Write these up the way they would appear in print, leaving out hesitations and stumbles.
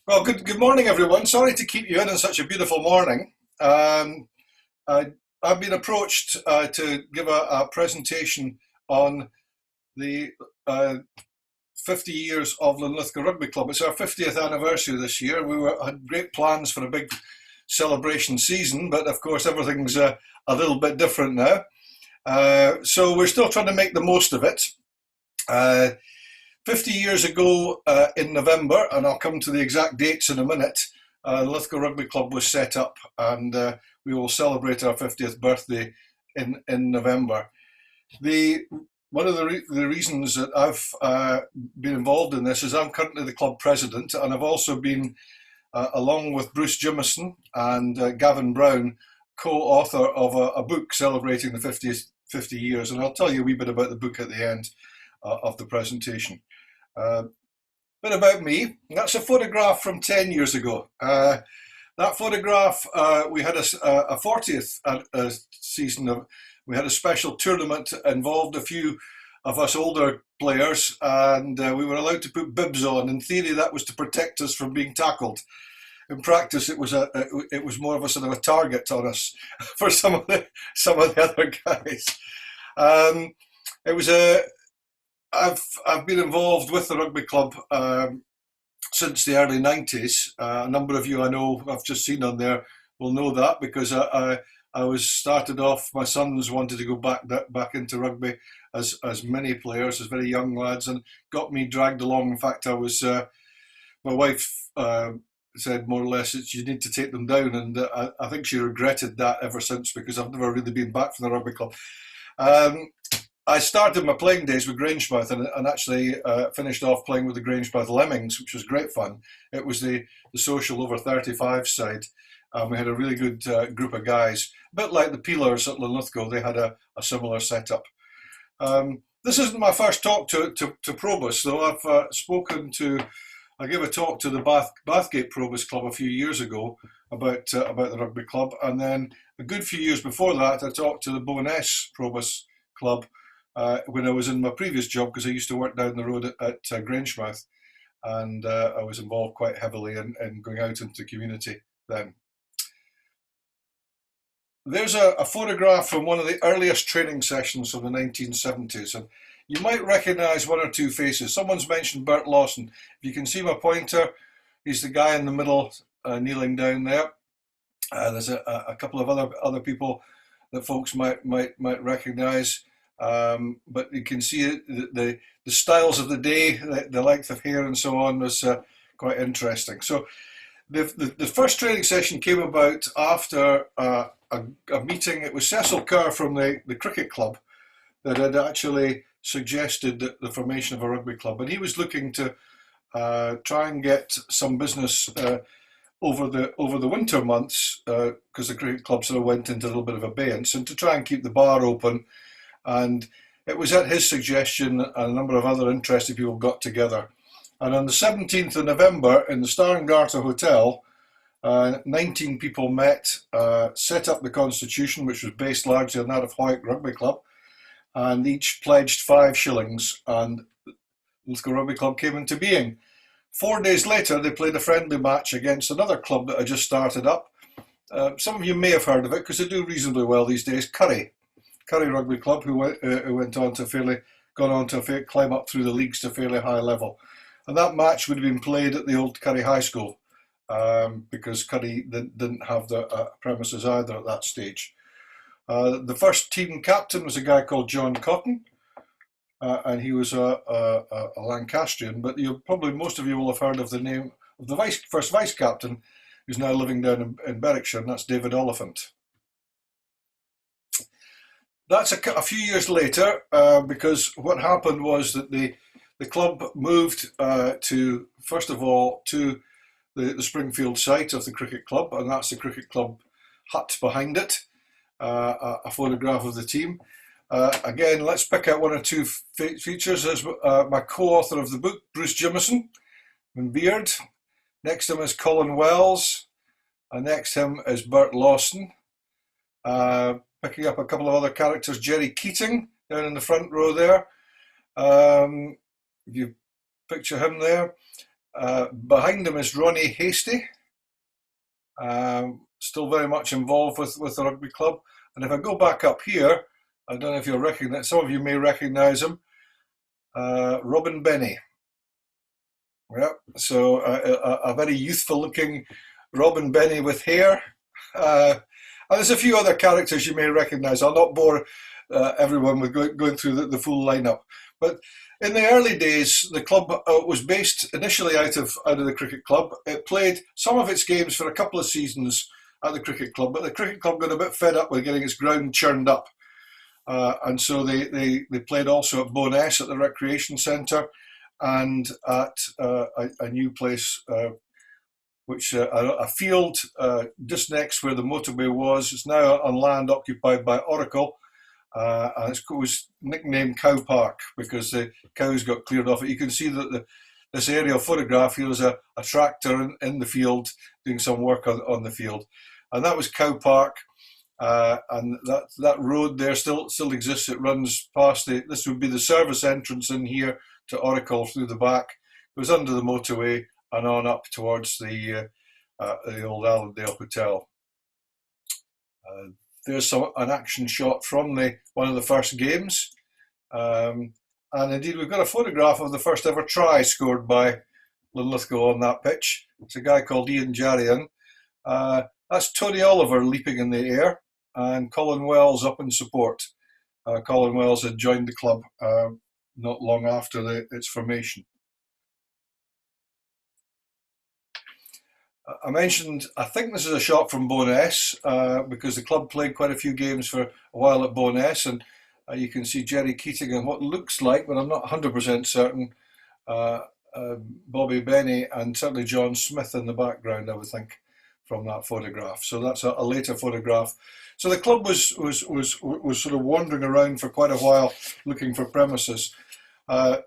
Well, good morning, everyone. Sorry to keep you in such a beautiful morning. I, I've been approached to give a presentation on the 50 years of Linlithgow Rugby Club. It's our 50th anniversary this year. Had great plans for a big celebration season, but of course everything's a little bit different now. So we're still trying to make the most of it. Uh, 50 years ago in November, and I'll come to the exact dates in a minute, Linlithgow Rugby Club was set up, and we will celebrate our 50th birthday in November. One of the reasons that I've been involved in this is I'm currently the club president, and I've also been, along with Bruce Jimison and Gavin Brown, co-author of a book celebrating the 50 years, and I'll tell you a wee bit about the book at the end of the presentation. Bit about me. That's a photograph from 10 years ago. That photograph, we had a 40th season of. We had a special tournament that involved a few of us older players, and we were allowed to put bibs on. In theory, that was to protect us from being tackled. In practice, it was more of a sort of a target on us for some of the other guys. It was a I've been involved with the rugby club since the early 90s. A number of you I know I've just seen on there will know that because I was started off. My sons wanted to go back into rugby as many players, as very young lads, and got me dragged along. In fact, my wife said more or less that you need to take them down, and I think she regretted that ever since because I've never really been back from the rugby club. I started my playing days with Grangemouth and actually finished off playing with the Grangemouth Lemmings, which was great fun. It was the social over 35 side. We had a really good group of guys, a bit like the Peelers at Linlithgow. They had a similar setup. This isn't my first talk to Probus, though. I gave a talk to the Bathgate Probus Club a few years ago about the rugby club, and then a good few years before that, I talked to the Bowness Probus Club when I was in my previous job, because I used to work down the road at Grangemouth, and I was involved quite heavily in going out into the community then. There's a photograph from one of the earliest training sessions from the 1970s, and you might recognise one or two faces. Someone's mentioned Bert Lawson. If you can see my pointer, he's the guy in the middle kneeling down there. There's a couple of other people that folks might recognise. But you can see the styles of the day, the length of hair and so on was quite interesting. So the first training session came about after a meeting. It was Cecil Kerr from the cricket club that had actually suggested the formation of a rugby club, and he was looking to try and get some business over the winter months because the cricket club sort of went into a little bit of abeyance, and to try and keep the bar open. And it was at his suggestion and a number of other interested people got together. And on the 17th of November in the Star and Garter Hotel, 19 people met, set up the constitution, which was based largely on that of Howick Rugby Club, and each pledged 5 shillings, and Linlithgow Rugby Club came into being. 4 days later, they played a friendly match against another club that had just started up. Some of you may have heard of it because they do reasonably well these days, Curry Rugby Club, who went on to climb up through the leagues to a fairly high level. And that match would have been played at the old Curry High School because Curry didn't have the premises either at that stage. The first team captain was a guy called John Cotton, and he was a Lancastrian, but most of you will have heard of the name of the first vice captain, who's now living down in Berwickshire, and that's David Oliphant. That's a few years later, because what happened was that the club moved first of all to the Springfield site of the cricket club, and that's the cricket club hut behind it, a photograph of the team. Again, let's pick out one or two features. There's my co-author of the book, Bruce Jimison, in beard. Next to him is Colin Wells, and next to him is Bert Lawson. Picking up a couple of other characters, Jerry Keating down in the front row there. If you picture him there. Behind him is Ronnie Hastie, still very much involved with the rugby club. And if I go back up here, I don't know if you'll recognise, some of you may recognise him, Robin Benny. Yeah, so a very youthful looking Robin Benny with hair. And there's a few other characters you may recognise. I'll not bore everyone with going through the full lineup. But in the early days, the club was based initially out of the cricket club. It played some of its games for a couple of seasons at the cricket club, but the cricket club got a bit fed up with getting its ground churned up. And so they played also at Bo'ness at the recreation centre and at a new place, which a field just next where the motorway was. It's now on land occupied by Oracle. And it was nicknamed Cow Park because the cows got cleared off it. You can see that this aerial photograph here is a tractor in the field doing some work on the field. And that was Cow Park. And that road there still exists. It runs past this would be the service entrance in here to Oracle through the back. It was under the motorway and on up towards the old Allendale Hotel. There's an action shot from one of the first games. And indeed, we've got a photograph of the first ever try scored by Linlithgow on that pitch. It's a guy called Ian Jarian. That's Tony Oliver leaping in the air and Colin Wells up in support. Colin Wells had joined the club not long after its formation. I mentioned, I think this is a shot from Bo'ness because the club played quite a few games for a while at Bo'ness, and you can see Jerry Keating and what looks like, but I'm not 100% certain, Bobby Benny and certainly John Smith in the background, I would think, from that photograph. So that's a later photograph. So the club was sort of wandering around for quite a while looking for premises. For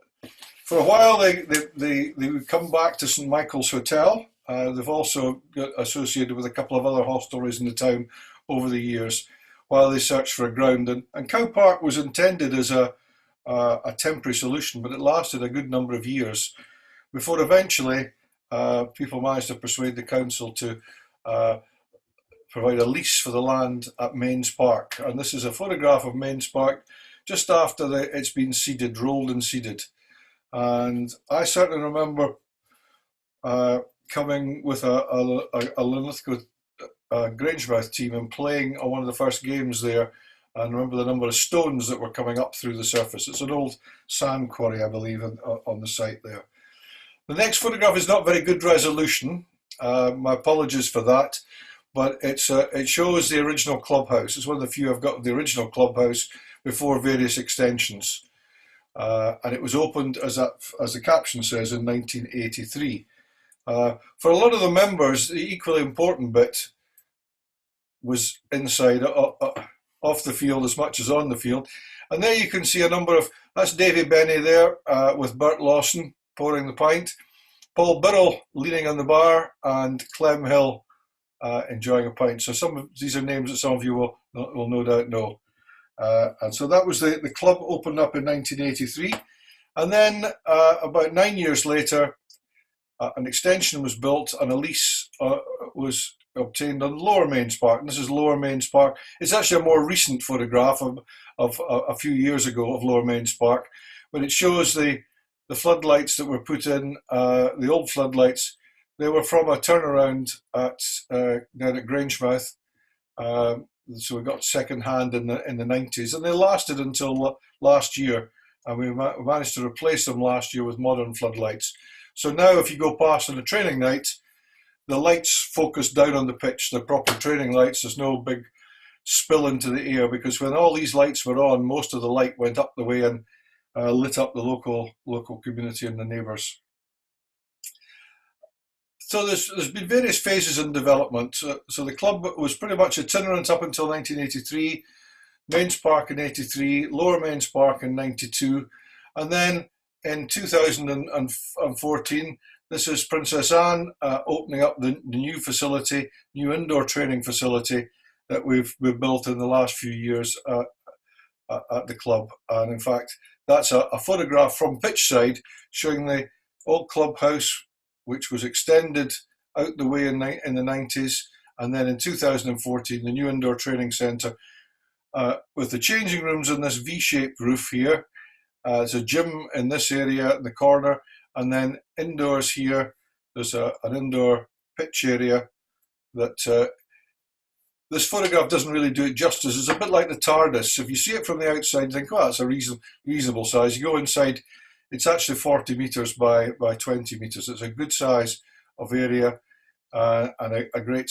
a while they would come back to St Michael's Hotel. They've also got associated with a couple of other hostelries in the town over the years while they searched for a ground. And Cow Park was intended as a temporary solution, but it lasted a good number of years before eventually people managed to persuade the council to provide a lease for the land at Mains Park. And this is a photograph of Mains Park just after it's been seeded, rolled and seeded. And I certainly remember coming with a Linlithgow Grangemouth team and playing on one of the first games there, and remember the number of stones that were coming up through the surface. It's an old sand quarry, I believe, on the site there. The next photograph is not very good resolution. My apologies for that, but it shows the original clubhouse. It's one of the few I've got of the original clubhouse before various extensions. And it was opened, as the caption says, in 1983. For a lot of the members, the equally important bit was inside, off the field as much as on the field. And there you can see a number of, that's Davy Benny there with Bert Lawson pouring the pint, Paul Birrell leaning on the bar, and Clem Hill enjoying a pint. So these are names that some of you will no doubt know. And so that was the club opened up in 1983. And then about 9 years later, an extension was built and a lease was obtained on Lower Mains Park. And this is Lower Mains Park. It's actually a more recent photograph of a few years ago of Lower Mains Park, but it shows the floodlights that were put in, the old floodlights. They were from a turnaround down at Grangemouth. So we got second hand in the 90s, and they lasted until last year. And we managed to replace them last year with modern floodlights. So now if you go past on a training night, the lights focus down on the pitch, the proper training lights. There's no big spill into the air, because when all these lights were on, most of the light went up the way and lit up the local community and the neighbours. So there's been various phases in development. So the club was pretty much itinerant up until 1983, Mains Park in 83, Lower Mains Park in 92, and then in 2014, this is Princess Anne opening up the new facility, new indoor training facility that we've built in the last few years at the club. And in fact, that's a photograph from pitch side showing the old clubhouse which was extended out the way in the 90s. And then in 2014, the new indoor training centre with the changing rooms on this V-shaped roof here. There's a gym in this area in the corner, and then indoors here, there's an indoor pitch area that this photograph doesn't really do it justice. It's a bit like the TARDIS. If you see it from the outside, you think, oh, that's a reasonable size. You go inside, it's actually 40 metres by 20 metres. It's a good size of area and a great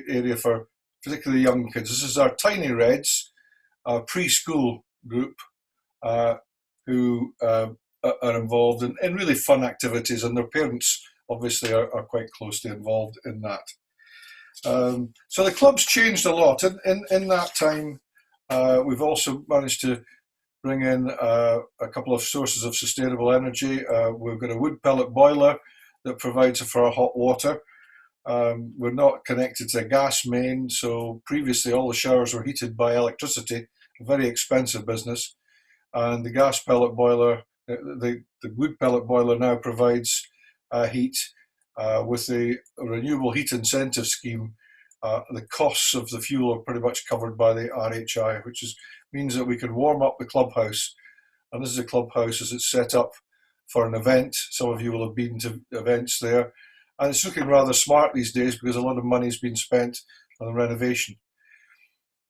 area for particularly young kids. This is our Tiny Reds preschool group who are involved in really fun activities, and their parents obviously are quite closely involved in that. So the club's changed a lot. In that time, we've also managed to bring in a couple of sources of sustainable energy. We've got a wood pellet boiler that provides for our hot water. We're not connected to a gas main, so previously all the showers were heated by electricity, a very expensive business. And the gas pellet boiler, the wood pellet boiler now provides heat. With the renewable heat incentive scheme, the costs of the fuel are pretty much covered by the RHI, which means that we can warm up the clubhouse. And this is a clubhouse as it's set up for an event. Some of you will have been to events there. And it's looking rather smart these days because a lot of money has been spent on the renovation.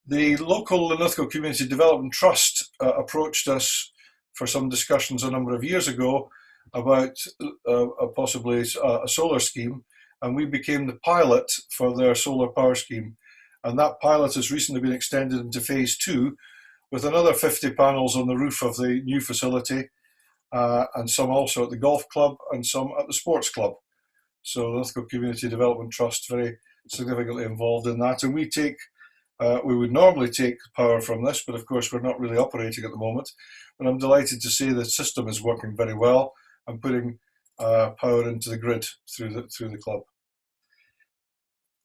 The local Linlithgow Community Development Trust approached us for some discussions a number of years ago about possibly a solar scheme, and we became the pilot for their solar power scheme. And that pilot has recently been extended into phase 2 with another 50 panels on the roof of the new facility, and some also at the golf club and some at the sports club. So the Linlithgow Community Development Trust very significantly involved in that. And we would normally take power from this, but of course we're not really operating at the moment. But I'm delighted to say the system is working very well and putting power into the grid through the club.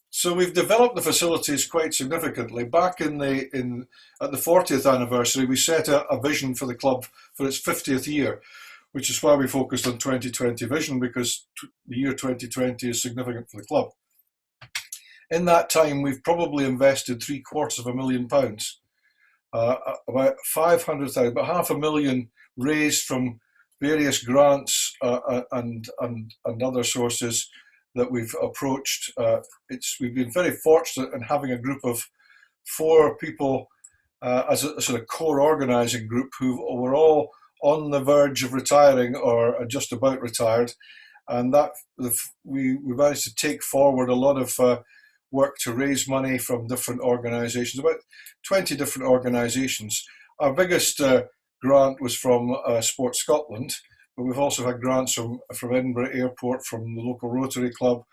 So we've developed the facilities quite significantly. Back at the 40th anniversary, we set a vision for the club for its 50th year, which is why we focused on 2020 vision, because the year 2020 is significant for the club. In that time, we've probably invested £750,000, about 500,000, about £500,000 raised from various grants and other sources that we've approached. We've been very fortunate in having a group of 4 people as a sort of core organising group who were all on the verge of retiring or are just about retired, and that we managed to take forward a lot of work to raise money from different organisations, about 20 different organisations. Our biggest grant was from Sport Scotland, but we've also had grants from Edinburgh Airport, from the local Rotary Club,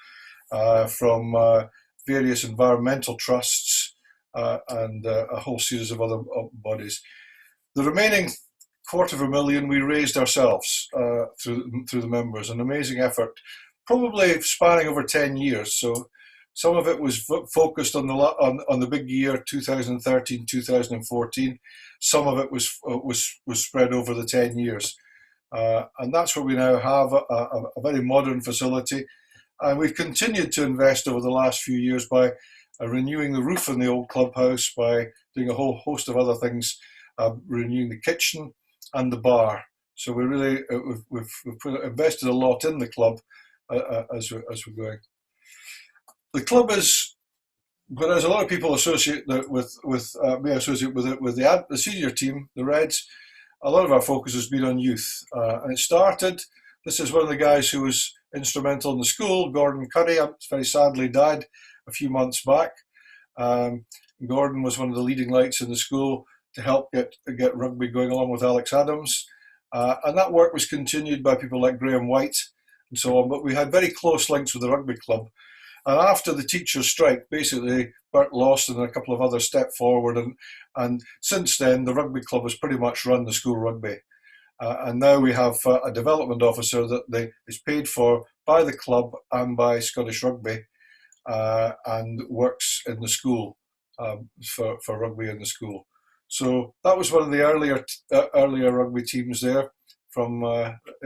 from various environmental trusts, and a whole series of other bodies. The remaining £250,000 we raised ourselves through the members, an amazing effort, probably spanning over 10 years. So some of it was focused on the big year 2013, 2014. Some of it was spread over the 10 years. And that's where we now have a very modern facility. And we've continued to invest over the last few years by renewing the roof in the old clubhouse, by doing a whole host of other things, renewing the kitchen and the bar. So we really we've invested a lot in the club as we're going. The club is, whereas a lot of people associate it with the senior team, the Reds, a lot of our focus has been on youth. And it started, this is one of the guys who was instrumental in the school, Gordon Curry, very sadly died a few months back. Gordon was one of the leading lights in the school to help get rugby going, along with Alex Adams. And that work was continued by people like Graham White and so on, but we had very close links with the rugby club. And after the teachers' strike, basically, Bert Lawson and a couple of others stepped forward. And since then, the rugby club has pretty much run the school rugby. And now we have a development officer that is paid for by the club and by Scottish Rugby, and works in the school for rugby in the school. So that was one of the earlier rugby teams there. From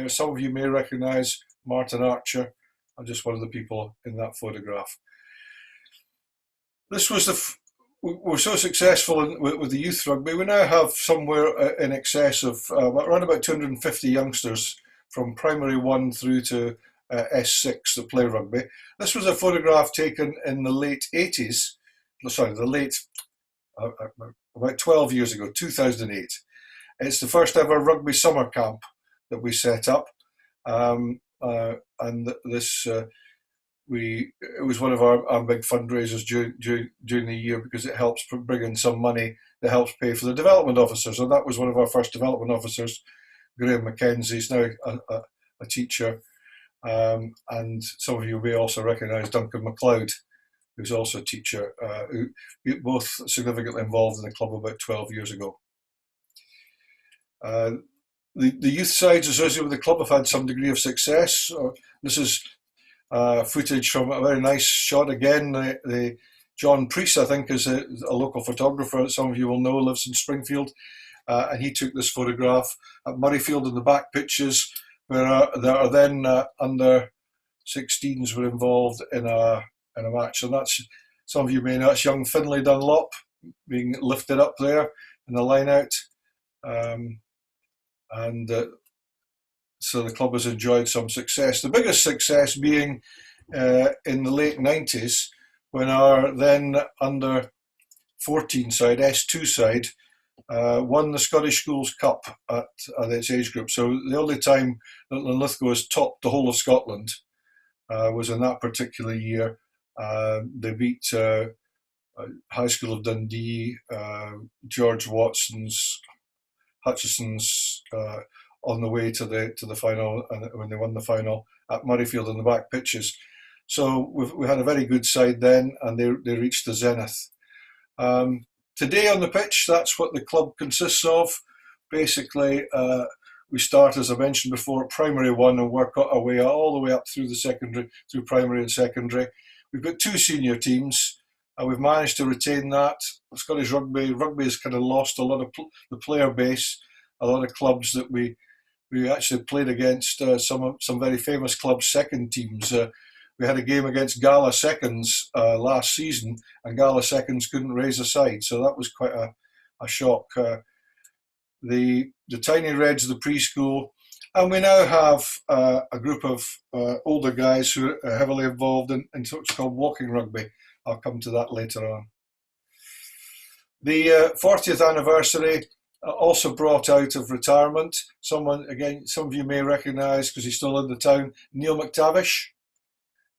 some of you may recognise Martin Archer I'm just one of the people in that photograph. This was we're so successful with the youth rugby. We now have somewhere in excess of around about 250 youngsters from primary 1 through to S6 that play rugby. This was a photograph taken in the late 80s, about 12 years ago, 2008. It's the first ever rugby summer camp that we set up, and this it was one of our big fundraisers during the year, because it helps bring in some money that helps pay for the development officers. And that was one of our first development officers, Graham McKenzie. He's now a teacher, and some of you may also recognise Duncan MacLeod, who's also a teacher, who both significantly involved in the club about 12 years ago. The youth sides associated with the club have had some degree of success. This is footage from a very nice shot again. John Priest, I think, is a local photographer that some of you will know, lives in Springfield, and he took this photograph at Murrayfield in the back pitches, where there are then under 16s were involved in a match. And that's, some of you may know, that's young Finlay Dunlop being lifted up there in the line out. So the club has enjoyed some success. The biggest success being in the late 90s, when our then under 14 side, S2 side, won the Scottish Schools Cup at its age group. So the only time that Linlithgow has topped the whole of Scotland was in that particular year. They beat High School of Dundee, George Watson's, Hutchison's, on the way to the final, and when they won the final at Murrayfield in the back pitches. So we had a very good side then, and they reached the zenith. Today on the pitch, that's what the club consists of. Basically, we start, as I mentioned before, at primary 1 and work our way all the way up through the secondary, through primary and secondary. We've got 2 senior teams, and we've managed to retain that. Scottish rugby has kind of lost a lot of the player base. A lot of clubs that we actually played against, some very famous clubs' second teams. We had a game against Gala Seconds last season, and Gala Seconds couldn't raise a side, so that was quite a shock. The Tiny Reds of the preschool, and we now have a group of older guys who are heavily involved in what's called walking rugby. I'll come to that later on. The 40th anniversary also brought out of retirement someone, again, some of you may recognise because he's still in the town, Neil McTavish.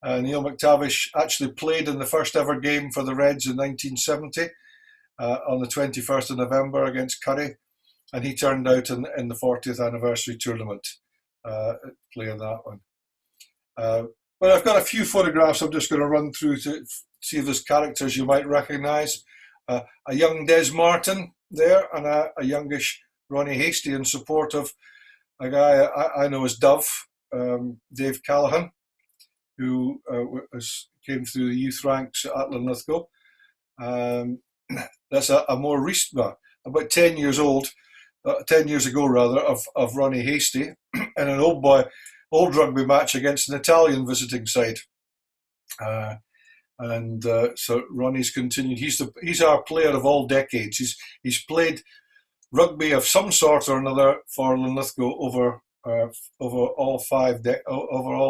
Neil McTavish actually played in the first ever game for the Reds in 1970 on the 21st of November against Curry, and he turned out in the 40th anniversary tournament playing that one. But I've got a few photographs I'm just going to run through to see if there's characters you might recognise. A young Des Martin there, and a youngish Ronnie Hastie in support of a guy I know as Dove, Dave Callaghan, who came through the youth ranks at Linlithgow. That's a more recent, about 10 years old, 10 years ago rather, of Ronnie Hastie in an old rugby match against an Italian visiting side. So Ronnie's continued. He's our player of all decades. He's played rugby of some sort or another for Linlithgow over all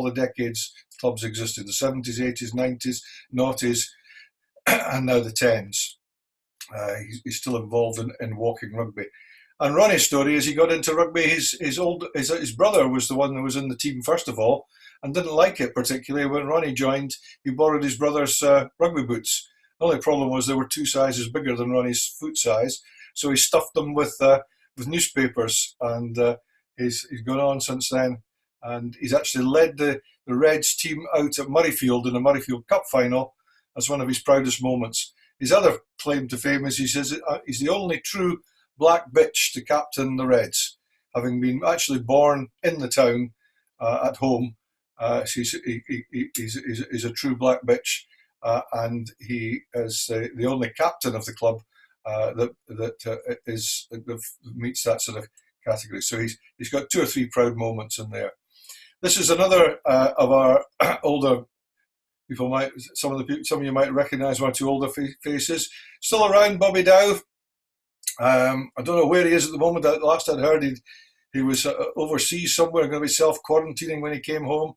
the decades the club's existed: the 70s, 80s, 90s, noughties, and now the 10s. He's still involved in walking rugby. And Ronnie's story is he got into rugby. His brother was the one that was in the team first of all, and didn't like it particularly. When Ronnie joined, he borrowed his brother's rugby boots. The only problem was they were 2 sizes bigger than Ronnie's foot size, so he stuffed them with newspapers, and he's gone on since then. And he's actually led the Reds team out at Murrayfield in the Murrayfield Cup final as one of his proudest moments. His other claim to fame is he says he's the only true black bitch to captain the Reds, having been actually born in the town at home. So he's a true black bitch, and he is the only captain of the club that meets that sort of category. So he's got 2 or 3 proud moments in there. This is another of our older people. Some of you might recognise one or two older faces. Still around, Bobby Dow. I don't know where he is at the moment. The last I'd heard, he was overseas somewhere, going to be self-quarantining when he came home.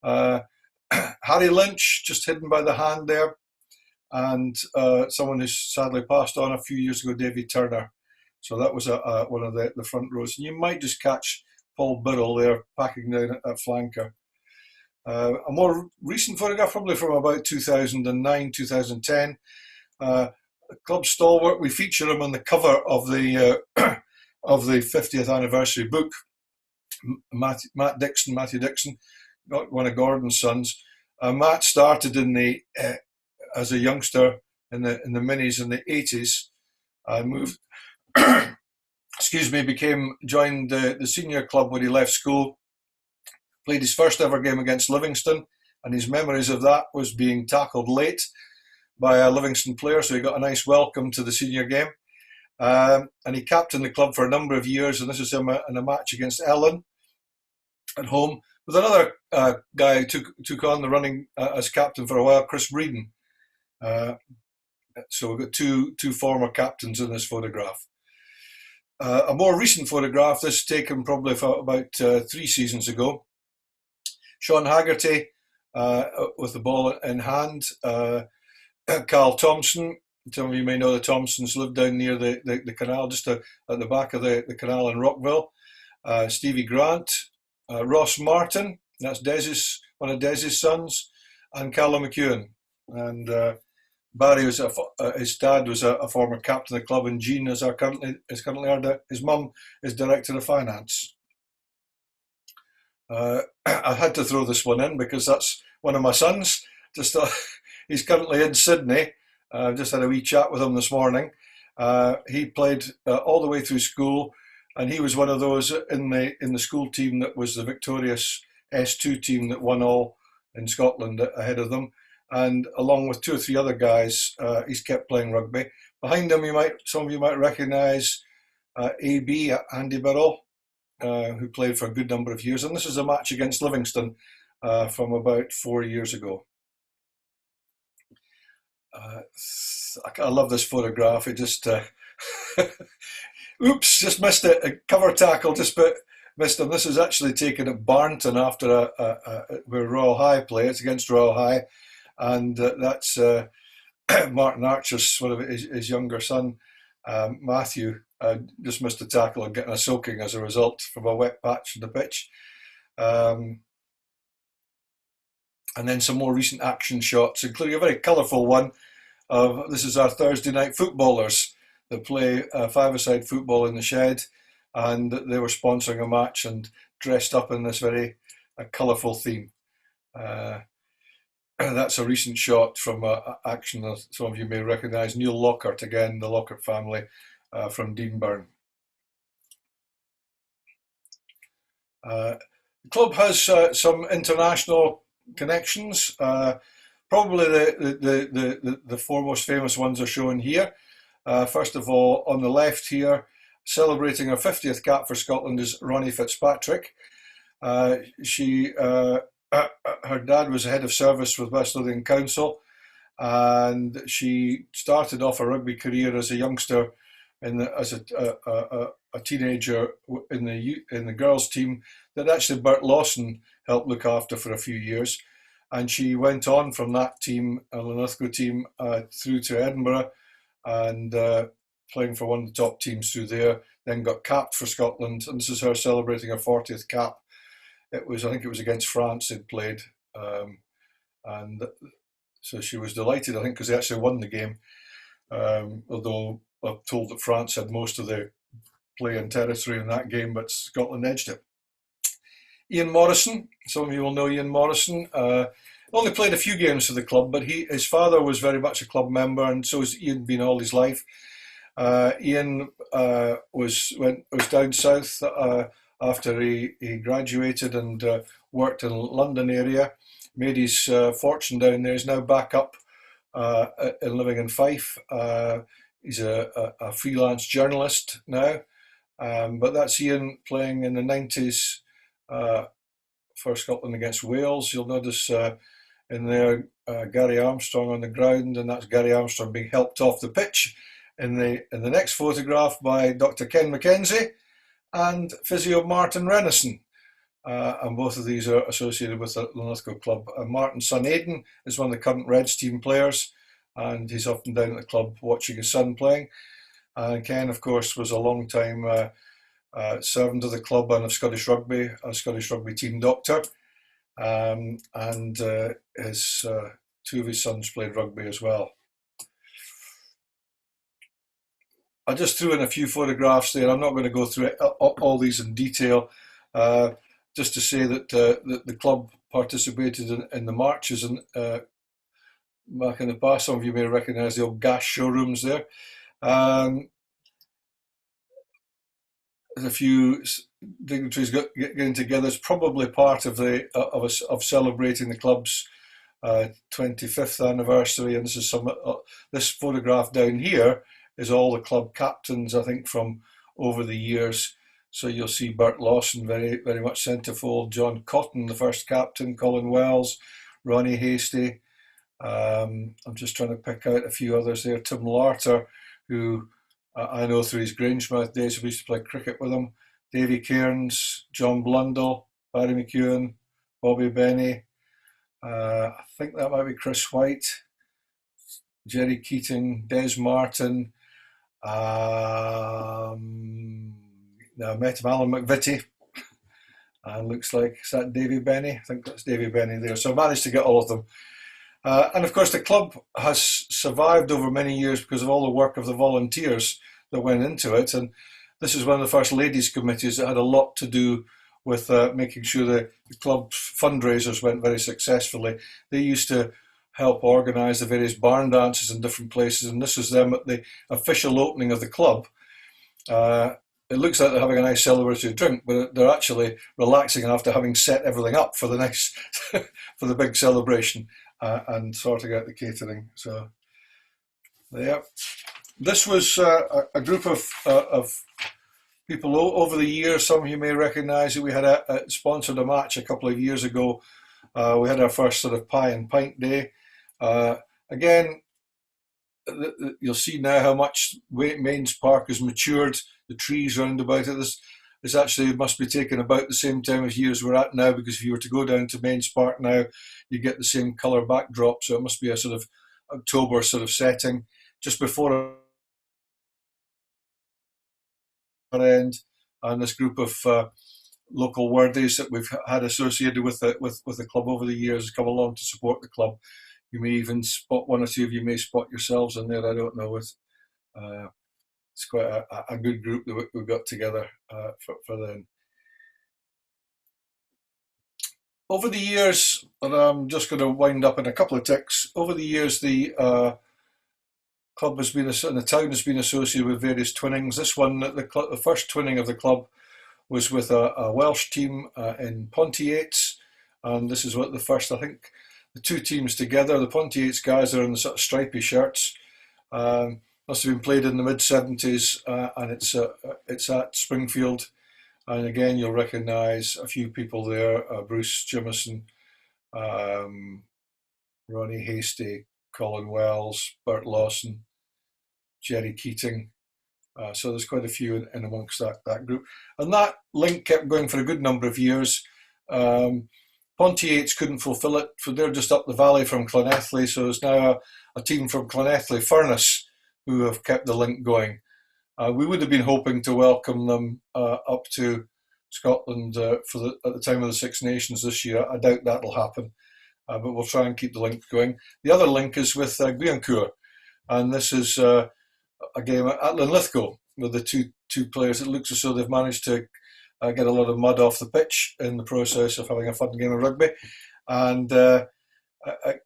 Harry Lynch, just hidden by the hand there. And someone who sadly passed on a few years ago, Davy Turner. So that was one of the front rows. And you might just catch Paul Birrell there packing down at flanker. A more recent photograph, probably from about 2009, 2010. Club stalwart. We feature him on the cover of the of the 50th anniversary book. Matthew Dixon, one of Gordon's sons. Matt started as a youngster in the minis in the 80s. Moved, joined the senior club when he left school. Played his first ever game against Livingston, and his memories of that was being tackled late by a Livingston player, so he got a nice welcome to the senior game. And he captained the club for a number of years, and this is him in a match against Ellen at home with another guy who took on the running as captain for a while, Chris Breeden. So we've got two former captains in this photograph. A more recent photograph, this taken probably about 3 seasons ago. Sean Haggerty with the ball in hand. Carl Thompson. Some of you may know the Thompsons lived down near the canal, just at the back of the canal in Rockville. Stevie Grant, Ross Martin, that's one of Des's sons, and Callum McEwen. And Barry his dad was a former captain of the club, and Jean is currently his mum is director of finance. I had to throw this one in because that's one of my sons. He's currently in Sydney. Just had a wee chat with him this morning. He played all the way through school, and he was one of those in the school team that was the victorious S2 team that won all in Scotland ahead of them. And along with 2 or 3 other guys, he's kept playing rugby. Behind him, some of you might recognise AB, Andy Birrell, who played for a good number of years. And this is a match against Livingston from about 4 years ago. I love this photograph. It just oops, just missed it. A cover tackle, just missed him. This is actually taken at Barnton after where Royal High play. It's against Royal High, and that's Martin Archer's one of his younger son, Matthew. Just missed a tackle and getting a soaking as a result from a wet patch on the pitch. And then some more recent action shots, including a very colourful one. This is our Thursday night footballers that play 5-a-side football in the shed, and they were sponsoring a match and dressed up in this very colourful theme. That's a recent shot from action that some of you may recognise. Neil Lockhart, again, the Lockhart family from Deanburn. The club has some international connections. Probably the 4 most famous ones are shown here. First of all, on the left here, celebrating her 50th cap for Scotland is Ronnie Fitzpatrick. Her dad was head of service with West Lothian Council, and she started off a rugby career as a youngster, as a teenager in the girls' team that actually Bert Lawson helped look after for a few years. And she went on from that team, a Linlithgow team, through to Edinburgh, and playing for one of the top teams through there. Then got capped for Scotland, and this is her celebrating her 40th cap. I think it was against France they'd played, and so she was delighted. I think because they actually won the game, although I'm told that France had most of the play and territory in that game, but Scotland edged it. Ian Morrison, some of you will know Ian Morrison. Only played a few games for the club, but his father was very much a club member, and so has Ian been all his life. Ian was down south after he graduated and worked in the London area, made his fortune down there. He's now back up and living in Fife. He's a freelance journalist now, but that's Ian playing in the 90s for Scotland against Wales. You'll notice in there Gary Armstrong on the ground, and that's Gary Armstrong being helped off the pitch in the next photograph by Dr. Ken Mackenzie and physio Martin Renison. And both of these are associated with the Linlithgow club. Martin's son Aidan is one of the current Reds team players, and he's often down at the club watching his son playing. And Ken, of course, was a long time servant of the club and of Scottish Rugby, a Scottish Rugby team doctor. And his two of his sons played rugby as well. I just threw in a few photographs there. I'm not going to go through all these in detail. Just to say that the club participated in the marches and back in the past. Some of you may recognise the old gas showrooms there. There's a few dignitaries getting together. It's probably part of of celebrating the club's 25th anniversary. And this is this photograph down here is all the club captains, I think, from over the years. So you'll see Bert Lawson very, very much centrefold, John Cotton, the first captain, Colin Wells, Ronnie Hastie. I'm just trying to pick out a few others there. Tim Larter, who I know through his Grangemouth days, we used to play cricket with him. Davy Cairns, John Blundell, Barry McEwen, Bobby Benny. I think that might be Chris White, Jerry Keating, Des Martin. I met him, Alan McVitie, and looks like, is that Davy Benny? I think that's Davy Benny there. So I managed to get all of them. And of course the club has survived over many years because of all the work of the volunteers that went into it. And this is one of the first ladies' committees that had a lot to do with making sure the club's fundraisers went very successfully. They used to help organise the various barn dances in different places, and this was them at the official opening of the club. It looks like they're having a nice celebratory drink, but they're actually relaxing after having set everything up for the next for the big celebration and sorting out the catering. So, yeah, this was a group of people over the years. Some of you may recognise it. We had sponsored a match a couple of years ago. We had our first sort of pie and pint day. Again, you'll see now how much Mains Park has matured. The trees round about it. This actually must be taken about the same time of year as we're at now, because if you were to go down to Mains Park now, you get the same colour backdrop. So it must be a sort of October sort of setting, just before our end. And this group of local worthies that we've had associated with the club over the years come along to support the club. You may even spot one or two of you may spot yourselves in there. I don't know. It's quite a good group that we've got together for them. Over the years, and I'm just going to wind up in a couple of ticks. Over the years, the club has been, and the town has been associated with various twinnings. This one, the first twinning of the club was with a Welsh team in Pontiates, and this is what the first, I think, the two teams together. The Pontiates guys are in the sort of stripy shirts. Must have been played in the mid-70s, and it's at Springfield. And again, you'll recognise a few people there: Bruce Jimison, Ronnie Hastie, Colin Wells, Bert Lawson, Jerry Keating. So there's quite a few in amongst that group. And that link kept going for a good number of years. Pontiates couldn't fulfil it, for they're just up the valley from Llanelli, so there's now a team from Llanelli, Furness, who have kept the link going. We would have been hoping to welcome them up to Scotland at the time of the Six Nations this year. I doubt that'll happen, but we'll try and keep the link going. The other link is with Guyancourt, and this is a game at Linlithgow with the two players. It looks as though they've managed to get a lot of mud off the pitch in the process of having a fun game of rugby. And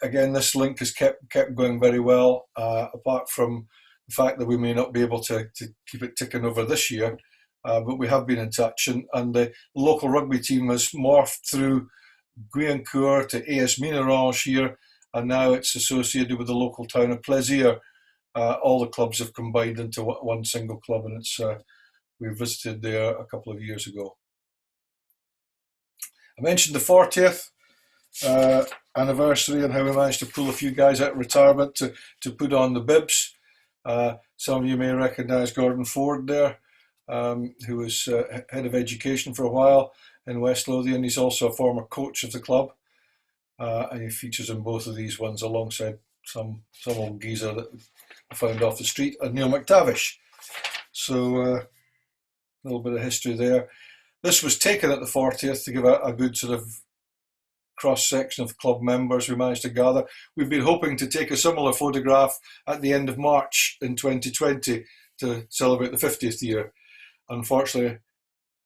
again, this link has kept going very well, apart from the fact that we may not be able to keep it ticking over this year, but we have been in touch. And the local rugby team has morphed through Guyancourt to AS Minarange here, and now it's associated with the local town of Plaisir. All the clubs have combined into one single club, and we visited there a couple of years ago. I mentioned the 40th anniversary and how we managed to pull a few guys out of retirement to put on the bibs. Some of you may recognise Gordon Ford there, who was head of education for a while in West Lothian. He's also a former coach of the club, and he features in both of these ones alongside some old geezer that I found off the street, and Neil McTavish. So a little bit of history there. This was taken at the 40th to give a good sort of cross-section of club members we managed to gather. We've been hoping to take a similar photograph at the end of March in 2020 to celebrate the 50th year. Unfortunately,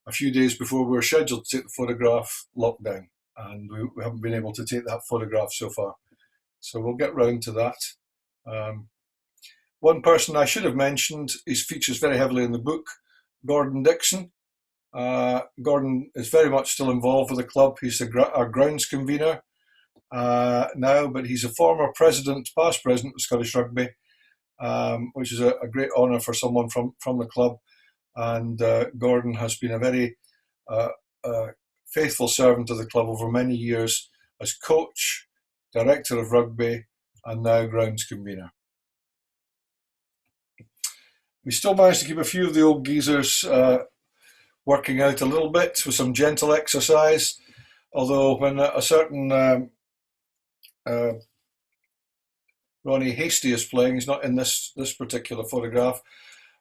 a few days before we were scheduled to take the photograph, lockdown, and we haven't been able to take that photograph so far. So we'll get round to that. One person I should have mentioned, he features very heavily in the book, Gordon Dixon. Gordon is very much still involved with the club. He's our grounds convener now, but he's a former past president of Scottish Rugby, which is a great honour for someone from the club. And Gordon has been a very faithful servant of the club over many years as coach, director of rugby, and now grounds convener. We still managed to keep a few of the old geezers working out a little bit with some gentle exercise, although when a certain Ronnie Hastie is playing, he's not in this particular photograph,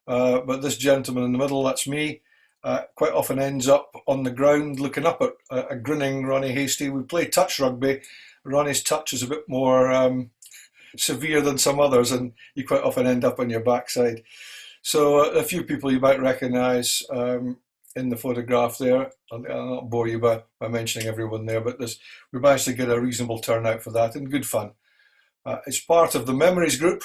but this gentleman in the middle, that's me, quite often ends up on the ground looking up at a grinning Ronnie Hastie. We play touch rugby. Ronnie's touch is a bit more severe than some others, and you quite often end up on your backside. So a few people you might recognise in the photograph there. I'll not bore you by mentioning everyone there, but we managed to get a reasonable turnout for that, and good fun. It's part of the Memories Group,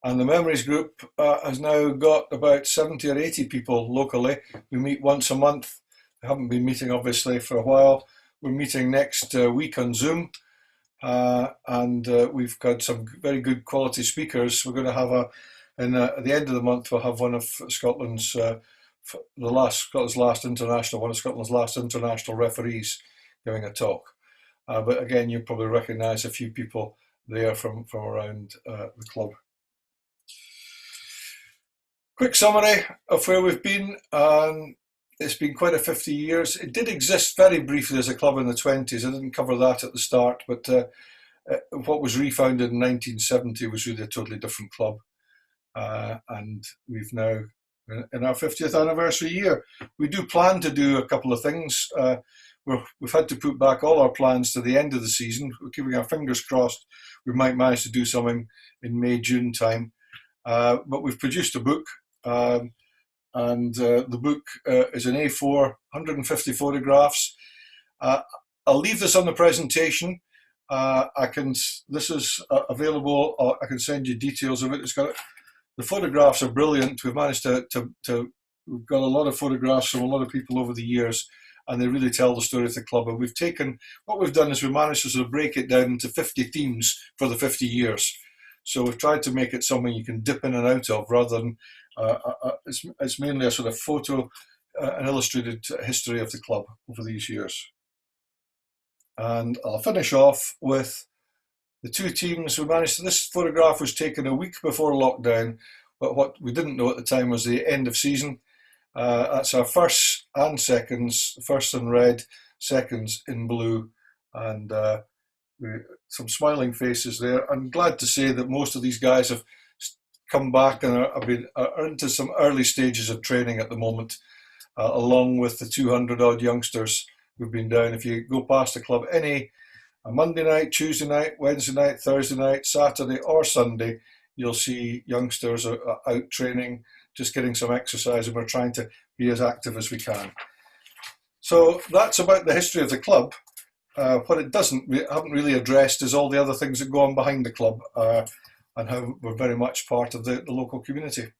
and the Memories Group has now got about 70 or 80 people locally. We meet once a month. We haven't been meeting, obviously, for a while. We're meeting next week on Zoom, and we've got some very good quality speakers. We're going to have at the end of the month, we'll have one of Scotland's last international referees giving a talk. But again, you probably recognise a few people there from around the club. Quick summary of where we've been. It's been quite a 50 years. It did exist very briefly as a club in the 20s. I didn't cover that at the start, but what was refounded in 1970 was really a totally different club. And we've now, in our 50th anniversary year, we do plan to do a couple of things. We've had to put back all our plans to the end of the season. We're keeping our fingers crossed we might manage to do something in May, June time. But we've produced a book, and the book is an A4, 150 photographs. I'll leave this on the presentation. This is available. I can send you details of it. The photographs are brilliant. We've managed we've got a lot of photographs from a lot of people over the years, and they really tell the story of the club. And what we've done is we've managed to sort of break it down into 50 themes for the 50 years. So we've tried to make it something you can dip in and out of, rather than it's mainly a sort of photo, an illustrated history of the club over these years. And I'll finish off with the two teams we managed. This photograph was taken a week before lockdown, but what we didn't know at the time was the end of season. That's our firsts and seconds, firsts in red, seconds in blue, and some smiling faces there. I'm glad to say that most of these guys have come back and are into some early stages of training at the moment, along with the 200 odd youngsters who've been down. If you go past the club a Monday night, Tuesday night, Wednesday night, Thursday night, Saturday or Sunday, you'll see youngsters out training, just getting some exercise, and we're trying to be as active as we can. So that's about the history of the club. What it we haven't really addressed is all the other things that go on behind the club, and how we're very much part of the local community.